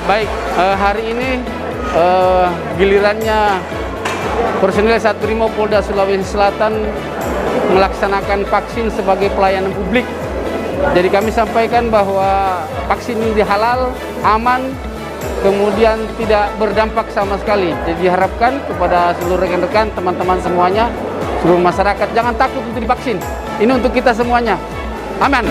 Baik, hari ini gilirannya personil Satrimo Polda Sulawesi Selatan melaksanakan vaksin sebagai pelayanan publik. Jadi kami sampaikan bahwa vaksin ini halal, aman, kemudian tidak berdampak sama sekali. Jadi diharapkan kepada seluruh rekan-rekan, teman-teman semuanya, seluruh masyarakat, jangan takut untuk divaksin. Ini untuk kita semuanya. Aman.